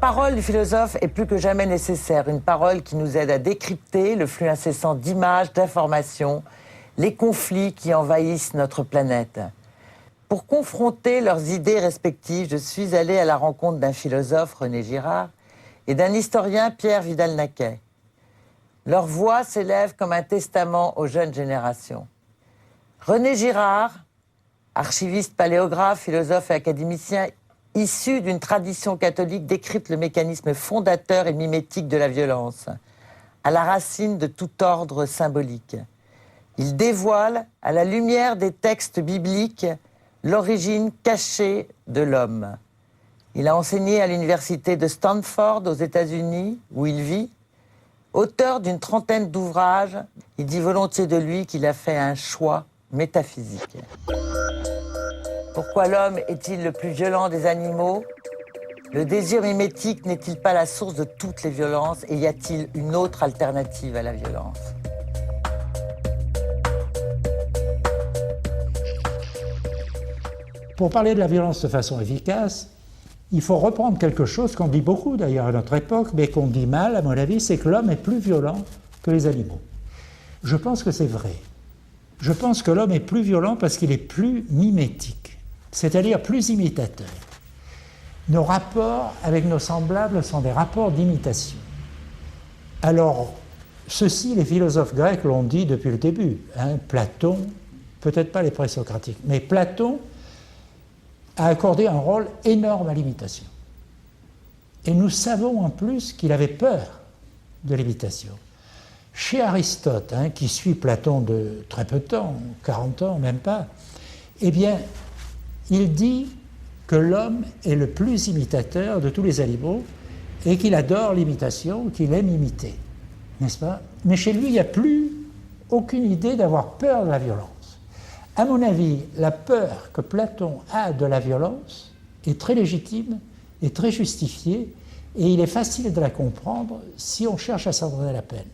parole du philosophe est plus que jamais nécessaire, une parole qui nous aide à décrypter le flux incessant d'images, d'informations, les conflits qui envahissent notre planète. Pour confronter leurs idées respectives, je suis allée à la rencontre d'un philosophe, René Girard, et d'un historien, Pierre Vidal-Naquet. Leur voix s'élève comme un testament aux jeunes générations. René Girard, archiviste, paléographe, philosophe et académicien, issu d'une tradition catholique, décrypte le mécanisme fondateur et mimétique de la violence, à la racine de tout ordre symbolique. Il dévoile, à la lumière des textes bibliques, l'origine cachée de l'homme. Il a enseigné à l'université de Stanford, aux États-Unis, où il vit. Auteur d'une trentaine d'ouvrages, il dit volontiers de lui qu'il a fait un choix métaphysique. Pourquoi l'homme est-il le plus violent des animaux? Le désir mimétique n'est-il pas la source de toutes les violences? Et y a-t-il une autre alternative à la violence? Pour parler de la violence de façon efficace, il faut reprendre quelque chose qu'on dit beaucoup d'ailleurs à notre époque, mais qu'on dit mal, à mon avis, c'est que l'homme est plus violent que les animaux. Je pense que c'est vrai. Je pense que l'homme est plus violent parce qu'il est plus mimétique, c'est-à-dire plus imitateur. Nos rapports avec nos semblables sont des rapports d'imitation. Alors, ceci, les philosophes grecs l'ont dit depuis le début. Platon, peut-être pas les présocratiques, mais Platon a accordé un rôle énorme à l'imitation. Et nous savons en plus qu'il avait peur de l'imitation. Chez Aristote, qui suit Platon de très peu de temps, 40 ans, même pas, eh bien, il dit que l'homme est le plus imitateur de tous les animaux et qu'il adore l'imitation, qu'il aime imiter, n'est-ce pas? Mais chez lui, il n'y a plus aucune idée d'avoir peur de la violence. À mon avis, la peur que Platon a de la violence est très légitime et très justifiée, et il est facile de la comprendre si on cherche à s'en donner la peine.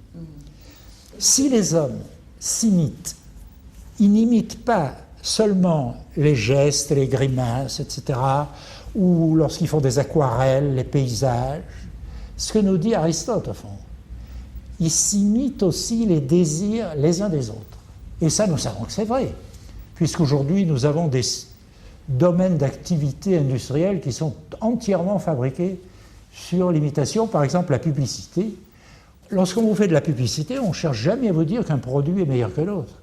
Si les hommes s'imitent, ils n'imitent pas seulement les gestes, les grimaces, etc., ou lorsqu'ils font des aquarelles, les paysages, ce que nous dit Aristote, au fond. Ils s'imitent aussi les désirs les uns des autres. Et ça, nous savons que c'est vrai, puisqu'aujourd'hui, nous avons des domaines d'activité industrielle qui sont entièrement fabriqués sur l'imitation, par exemple la publicité. Lorsqu'on vous fait de la publicité, on ne cherche jamais à vous dire qu'un produit est meilleur que l'autre.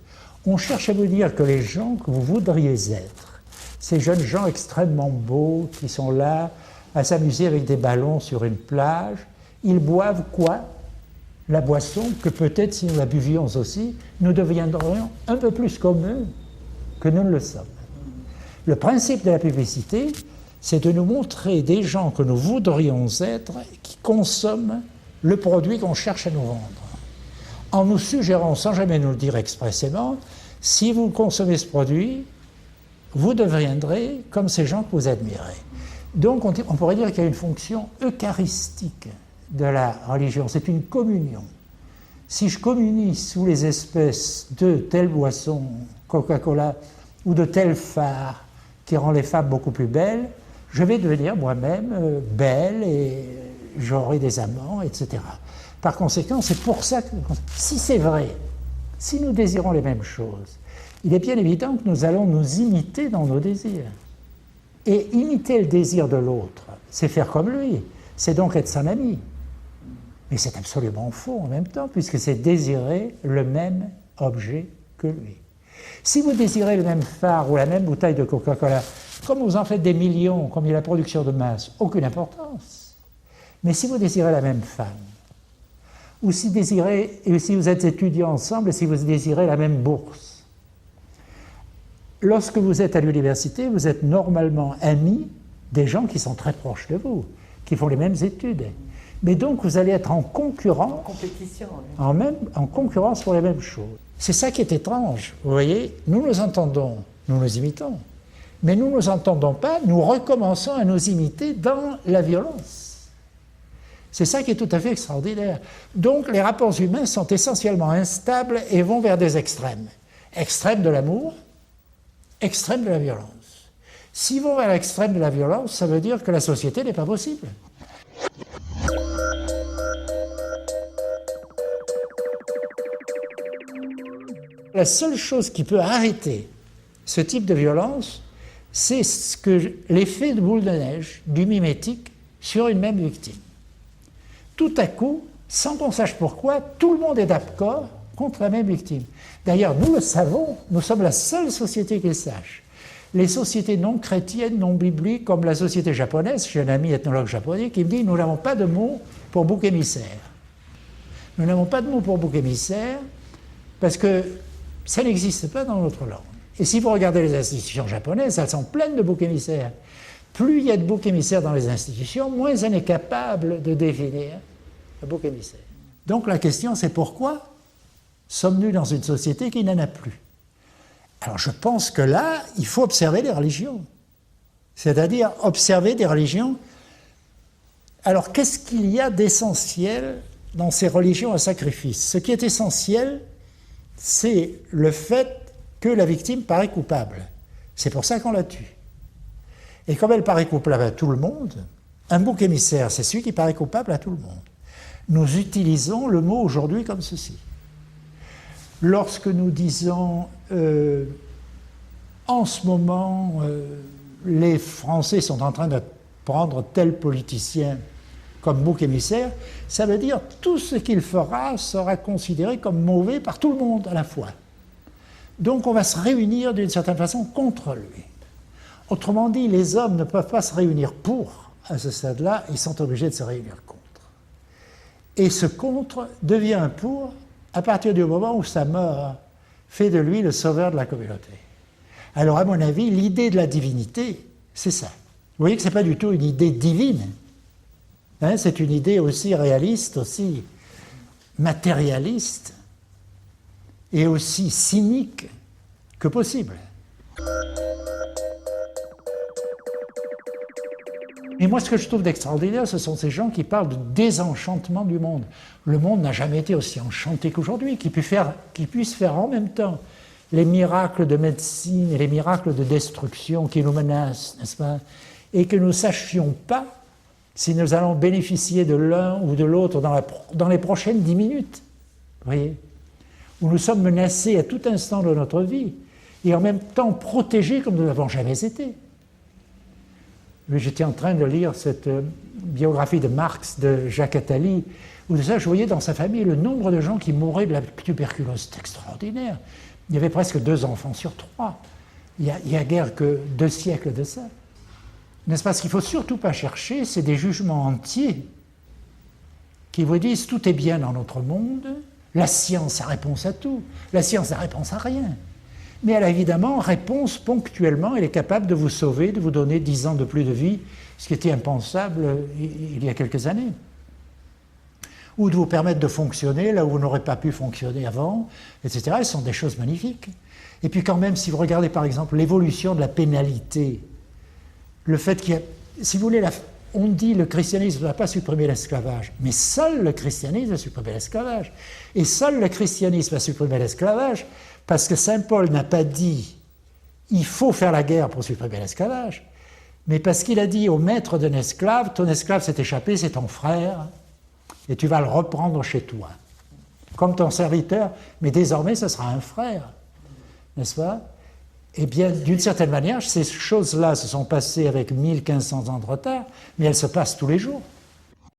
On cherche à vous dire que les gens que vous voudriez être, ces jeunes gens extrêmement beaux qui sont là à s'amuser avec des ballons sur une plage, ils boivent quoi? La boisson que peut-être si nous la buvions aussi, nous deviendrions un peu plus comme eux que nous ne le sommes. Le principe de la publicité, c'est de nous montrer des gens que nous voudrions être qui consomment le produit qu'on cherche à nous vendre. En nous suggérant, sans jamais nous le dire expressément, si vous consommez ce produit, vous deviendrez comme ces gens que vous admirez. Donc on pourrait dire qu'il y a une fonction eucharistique de la religion, c'est une communion. Si je communie sous les espèces de telle boisson, Coca-Cola, ou de tel phare qui rend les femmes beaucoup plus belles, je vais devenir moi-même belle et j'aurai des amants, etc. Par conséquent, c'est pour ça que, si c'est vrai, si nous désirons les mêmes choses, il est bien évident que nous allons nous imiter dans nos désirs. Et imiter le désir de l'autre, c'est faire comme lui, c'est donc être son ami. Mais c'est absolument faux en même temps, puisque c'est désirer le même objet que lui. Si vous désirez le même phare ou la même bouteille de Coca-Cola, comme vous en faites des millions, comme il y a la production de masse, aucune importance. Mais si vous désirez la même femme, ou si vous êtes étudiants ensemble et si vous désirez la même bourse, lorsque vous êtes à l'université, vous êtes normalement amis des gens qui sont très proches de vous, qui font les mêmes études. Mais donc vous allez être en concurrence, en concurrence pour les mêmes choses. C'est ça qui est étrange. Vous voyez, nous nous entendons, nous nous imitons. Mais nous ne nous entendons pas, nous recommençons à nous imiter dans la violence. C'est ça qui est tout à fait extraordinaire. Donc les rapports humains sont essentiellement instables et vont vers des extrêmes. Extrême de l'amour, extrême de la violence. S'ils vont vers l'extrême de la violence, ça veut dire que la société n'est pas possible. La seule chose qui peut arrêter ce type de violence, c'est l'effet de boule de neige du mimétique sur une même victime. Tout à coup, sans qu'on sache pourquoi, tout le monde est d'accord contre la même victime. D'ailleurs, nous le savons, nous sommes la seule société qui le sache. Les sociétés non chrétiennes, non bibliques, comme la société japonaise, j'ai un ami ethnologue japonais qui me dit « nous n'avons pas de mot pour bouc émissaire ». Nous n'avons pas de mot pour bouc émissaire parce que ça n'existe pas dans notre langue. Et si vous regardez les institutions japonaises, elles sont pleines de boucs émissaires. Plus il y a de boucs émissaires dans les institutions, moins on est capable de définir un bouc émissaire. Donc la question c'est pourquoi sommes-nous dans une société qui n'en a plus? Alors je pense que là, il faut observer les religions. C'est-à-dire observer des religions. Alors qu'est-ce qu'il y a d'essentiel dans ces religions à sacrifice? Ce qui est essentiel, c'est le fait que la victime paraît coupable. C'est pour ça qu'on la tue. Et comme elle paraît coupable à tout le monde, un bouc émissaire, c'est celui qui paraît coupable à tout le monde. Nous utilisons le mot aujourd'hui comme ceci. Lorsque nous disons en ce moment, les Français sont en train de prendre tel politicien comme bouc émissaire, ça veut dire tout ce qu'il fera sera considéré comme mauvais par tout le monde à la fois. Donc on va se réunir d'une certaine façon contre lui. Autrement dit, les hommes ne peuvent pas se réunir pour, à ce stade-là, ils sont obligés de se réunir contre. Et ce contre devient un pour à partir du moment où sa mort fait de lui le sauveur de la communauté. Alors à mon avis, l'idée de la divinité, c'est ça. Vous voyez que ce n'est pas du tout une idée divine, hein, c'est une idée aussi réaliste, aussi matérialiste et aussi cynique que possible. Et moi, ce que je trouve d'extraordinaire, ce sont ces gens qui parlent de désenchantement du monde. Le monde n'a jamais été aussi enchanté qu'aujourd'hui, qui puisse faire en même temps les miracles de médecine et les miracles de destruction qui nous menacent, n'est-ce pas? Et que nous ne sachions pas si nous allons bénéficier de l'un ou de l'autre dans les prochaines 10 minutes. Vous voyez? Où nous sommes menacés à tout instant de notre vie et en même temps protégés comme nous n'avons jamais été. J'étais en train de lire cette biographie de Marx, de Jacques Attali, où de ça, je voyais dans sa famille le nombre de gens qui mouraient de la tuberculose. C'est extraordinaire. Il y avait presque 2 enfants sur 3. Il y a guère que 2 siècles de ça. N'est-ce pas? Ce qu'il ne faut surtout pas chercher, c'est des jugements entiers qui vous disent tout est bien dans notre monde, la science a réponse à tout, la science a réponse à rien. Mais elle a évidemment réponse ponctuellement, elle est capable de vous sauver, de vous donner 10 ans de plus de vie, ce qui était impensable il y a quelques années. Ou de vous permettre de fonctionner là où vous n'aurez pas pu fonctionner avant, etc. Ce sont des choses magnifiques. Et puis quand même, si vous regardez par exemple l'évolution de la pénalité, le fait qu'il y a, si vous voulez, on dit le christianisme ne va pas supprimer l'esclavage, mais seul le christianisme va supprimer l'esclavage. Et seul le christianisme va supprimer l'esclavage parce que saint Paul n'a pas dit « il faut faire la guerre pour supprimer l'esclavage », mais parce qu'il a dit au maître d'un esclave « ton esclave s'est échappé, c'est ton frère, et tu vas le reprendre chez toi, comme ton serviteur, mais désormais ce sera un frère ». N'est-ce pas? Eh bien, d'une certaine manière, ces choses-là se sont passées avec 1500 ans de retard, mais elles se passent tous les jours.